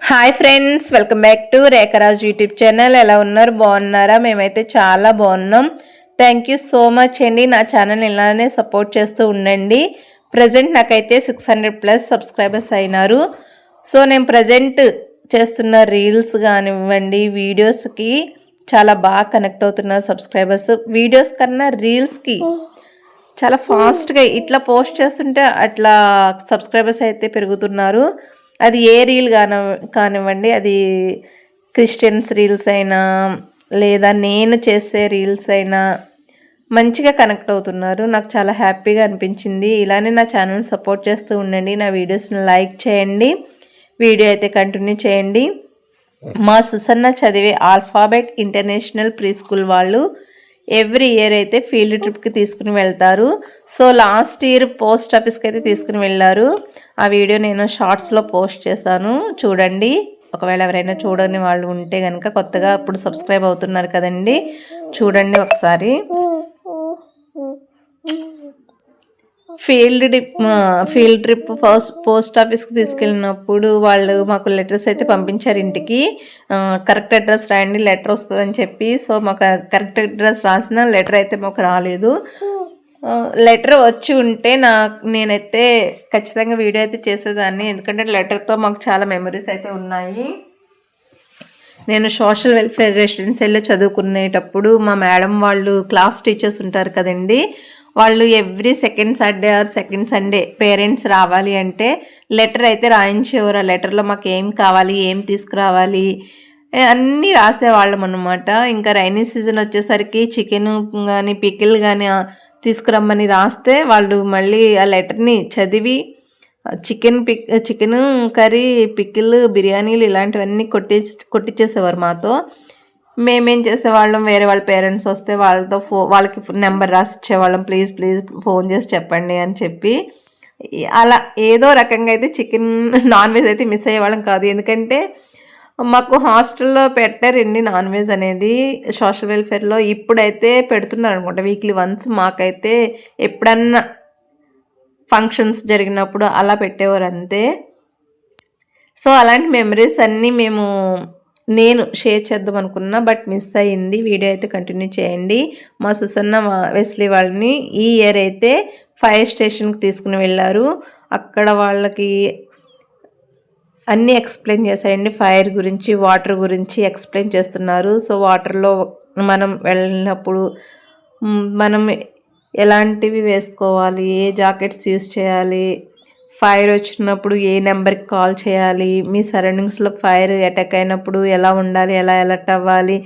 Hi friends, welcome back to Rekharaj YouTube channel. ఎలా ఉన్నారు? బాగున్నారా? మేమైతే చాలా బాగున్నాం. థ్యాంక్ యూ సో మచ్ అండి. నా ఛానల్ ఇలానే సపోర్ట్ చేస్తూ ఉండండి. ప్రజెంట్ నాకైతే 600+ సబ్స్క్రైబర్స్ అయినారు. సో నేను ప్రజెంట్ చేస్తున్న రీల్స్ కానివ్వండి, వీడియోస్కి చాలా బాగా కనెక్ట్ అవుతున్నారు సబ్స్క్రైబర్స్. వీడియోస్ కన్నా రీల్స్కి చాలా ఫాస్ట్గా ఇట్లా పోస్ట్ చేస్తుంటే అట్లా సబ్స్క్రైబర్స్ అయితే పెరుగుతున్నారు. అది ఏ రీల్ కానివ్వండి, అది క్రిస్టియన్స్ రీల్స్ అయినా లేదా నేను చేసే రీల్స్ అయినా మంచిగా కనెక్ట్ అవుతున్నారు. నాకు చాలా హ్యాపీగా అనిపించింది. ఇలానే నా ఛానల్ సపోర్ట్ చేస్తూ ఉండండి. నా వీడియోస్ని లైక్ చేయండి, వీడియో అయితే కంటిన్యూ చేయండి. మా సుసన్న చదివే ఆల్ఫాబెట్ ఇంటర్నేషనల్ ప్రీ స్కూల్ వాళ్ళు ఎవ్రీ ఇయర్ అయితే ఫీల్డ్ ట్రిప్కి తీసుకుని వెళ్తారు. సో లాస్ట్ ఇయర్ పోస్ట్ ఆఫీస్కి అయితే తీసుకుని వెళ్ళారు. ఆ వీడియో నేను షార్ట్స్లో పోస్ట్ చేశాను, చూడండి. ఒకవేళ ఎవరైనా చూడని వాళ్ళు ఉంటే కనుక, కొత్తగా ఇప్పుడు సబ్స్క్రైబ్ అవుతున్నారు కదండి, చూడండి ఒకసారి. ఫీల్డ్ ట్రిప్ పోస్ట్ ఆఫీస్కి తీసుకెళ్ళినప్పుడు వాళ్ళు మాకు లెటర్స్ అయితే పంపించారు ఇంటికి. కరెక్ట్ అడ్రస్ రాయండి, లెటర్ వస్తుందని చెప్పి. సో మాకు కరెక్ట్ అడ్రస్ రాసిన లెటర్ అయితే మాకు రాలేదు. లెటర్ వచ్చి ఉంటే నేనైతే ఖచ్చితంగా వీడియో అయితే చేసేదాన్ని, ఎందుకంటే లెటర్తో మాకు చాలా మెమరీస్ అయితే ఉన్నాయి. నేను సోషల్ వెల్ఫేర్ రెసిడెన్షియల్లో చదువుకునేటప్పుడు మా మేడం వాళ్ళు క్లాస్ టీచర్స్ ఉంటారు కదండి, వాళ్ళు every second Saturday or second Sunday parents రావాలి అంటే లెటర్ అయితే రాయించేవారు. ఆ లెటర్లో మాకు ఏం కావాలి, ఏం తీసుకురావాలి అన్నీ రాసేవాళ్ళం అనమాట. ఇంకా రైనీ సీజన్ వచ్చేసరికి చికెన్ కానీ పికిల్ కానీ తీసుకురమ్మని రాస్తే వాళ్ళు మళ్ళీ ఆ లెటర్ని చదివి చికెన్ కర్రీ, పికిల్, బిర్యానీలు ఇలాంటివన్నీ కొట్టించేసేవారు మాతో. మేమేం చేసేవాళ్ళం, వేరే వాళ్ళ పేరెంట్స్ వస్తే వాళ్ళతో వాళ్ళకి నెంబర్ రాసి ఇచ్చేవాళ్ళం, ప్లీజ్ ఫోన్ చేసి చెప్పండి అని చెప్పి. అలా ఏదో రకంగా అయితే చికెన్ నాన్ వెజ్ అయితే మిస్ అయ్యేవాళ్ళం కాదు. ఎందుకంటే మాకు హాస్టల్లో పెట్టారండి నాన్ వెజ్ అనేది సోషల్ వెల్ఫేర్లో. ఇప్పుడైతే పెడుతున్నారు అనుకుంటా వీక్లీ వన్స్. మాకైతే ఎప్పుడన్నా ఫంక్షన్స్ జరిగినప్పుడు అలా పెట్టేవారు అంతే. సో అలాంటి మెమరీస్ అన్నీ నేను షేర్ చేద్దాం అనుకున్నా, బట్ మిస్ అయ్యింది. వీడియో అయితే కంటిన్యూ చేయండి. మా సుసన్న వెస్లీ వాళ్ళని ఈ ఇయర్ అయితే ఫైర్ స్టేషన్కి తీసుకుని వెళ్ళారు. అక్కడ వాళ్ళకి అన్నీ ఎక్స్ప్లెయిన్ చేశారండి. ఫైర్ గురించి, వాటర్ గురించి ఎక్స్ప్లెయిన్ చేస్తున్నారు. సో వాటర్లో మనం వెళ్ళినప్పుడు మనం ఎలాంటివి వేసుకోవాలి, ఏ జాకెట్స్ యూస్ చేయాలి, ఫైర్ వచ్చినప్పుడు ఏ నెంబర్కి కాల్ చేయాలి, మీ సరౌండింగ్స్లో ఫైర్ అటాక్ అయినప్పుడు ఎలా ఉండాలి, ఎలా అలర్ట్ అవ్వాలి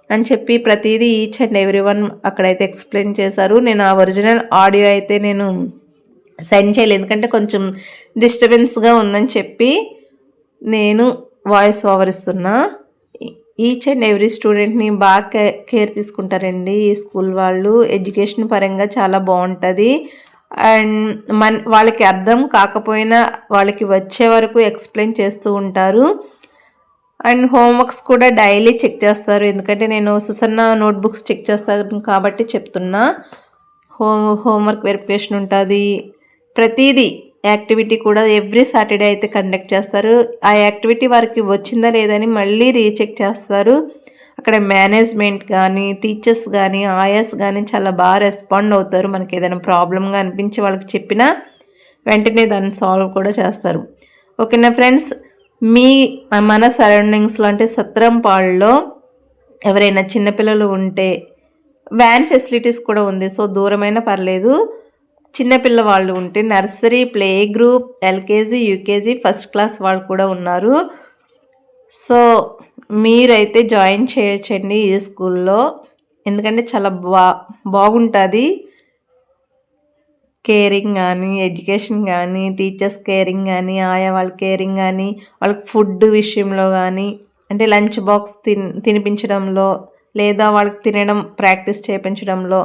అని చెప్పి ప్రతిదీ ఈచ్ అండ్ ఎవ్రీ వన్ అక్కడైతే ఎక్స్ప్లెయిన్ చేశారు. నేను ఆ ఒరిజినల్ ఆడియో అయితే నేను సెండ్ చేయలేదు, ఎందుకంటే కొంచెం డిస్టర్బెన్స్గా ఉందని చెప్పి నేను వాయిస్ ఓవర్ ఇస్తున్నా. ఈచ్ అండ్ ఎవ్రీ స్టూడెంట్ని బాగా కేర్ తీసుకుంటారండి ఈ స్కూల్ వాళ్ళు. ఎడ్యుకేషన్ పరంగా చాలా బాగుంటుంది. అండ్ వాళ్ళకి అర్థం కాకపోయినా వాళ్ళకి వచ్చే వరకు ఎక్స్ప్లెయిన్ చేస్తూ ఉంటారు. అండ్ హోంవర్క్స్ కూడా డైలీ చెక్ చేస్తారు, ఎందుకంటే నేను సుసన్న నోట్బుక్స్ చెక్ చేస్తాను కాబట్టి చెప్తున్నా. హోంవర్క్ వెరిఫికేషన్ ఉంటుంది. ప్రతిదీ యాక్టివిటీ కూడా ఎవ్రీ సాటర్డే అయితే కండక్ట్ చేస్తారు. ఆ యాక్టివిటీ వారికి వచ్చిందా లేదని మళ్ళీ రీచెక్ చేస్తారు. అక్కడ మేనేజ్మెంట్ కానీ, టీచర్స్ కానీ, ఆయాస్ కానీ చాలా బాగా రెస్పాండ్ అవుతారు. మనకి ఏదైనా ప్రాబ్లంగా అనిపించి వాళ్ళకి చెప్పినా వెంటనే దాన్ని సాల్వ్ కూడా చేస్తారు. ఓకేనా ఫ్రెండ్స్, మన సరౌండింగ్స్లో అంటే సత్రంపాడులో ఎవరైనా చిన్నపిల్లలు ఉంటే వ్యాన్ ఫెసిలిటీస్ కూడా ఉంది. సో దూరమైనా పర్లేదు. చిన్నపిల్ల వాళ్ళు ఉంటే nursery, play group, LKG, UKG, first class వాళ్ళు కూడా ఉన్నారు. సో మీరైతే జాయిన్ చేయొచ్చండి ఈ స్కూల్లో, ఎందుకంటే చాలా బాగుంటుంది. కేరింగ్ కానీ, ఎడ్యుకేషన్ కానీ, టీచర్స్ కేరింగ్ కానీ, ఆయా వాళ్ళ కేరింగ్ కానీ, వాళ్ళకి ఫుడ్ విషయంలో కానీ, అంటే లంచ్ బాక్స్ తినిపించడంలో లేదా వాళ్ళకి తినడం ప్రాక్టీస్ చేయించడంలో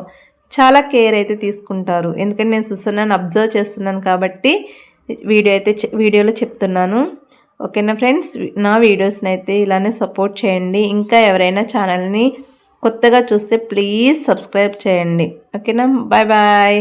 చాలా కేర్ అయితే తీసుకుంటారు. ఎందుకంటే నేను సుసన్నాను అబ్జర్వ్ చేస్తున్నాను కాబట్టి వీడియోలో చెప్తున్నాను. ఓకేనా ఫ్రెండ్స్, నా వీడియోస్ని అయితే ఇలానే సపోర్ట్ చేయండి. ఇంకా ఎవరైనా ఛానల్ని కొత్తగా చూస్తే ప్లీజ్ సబ్స్క్రైబ్ చేయండి. ఓకేనా, బాయ్ బాయ్.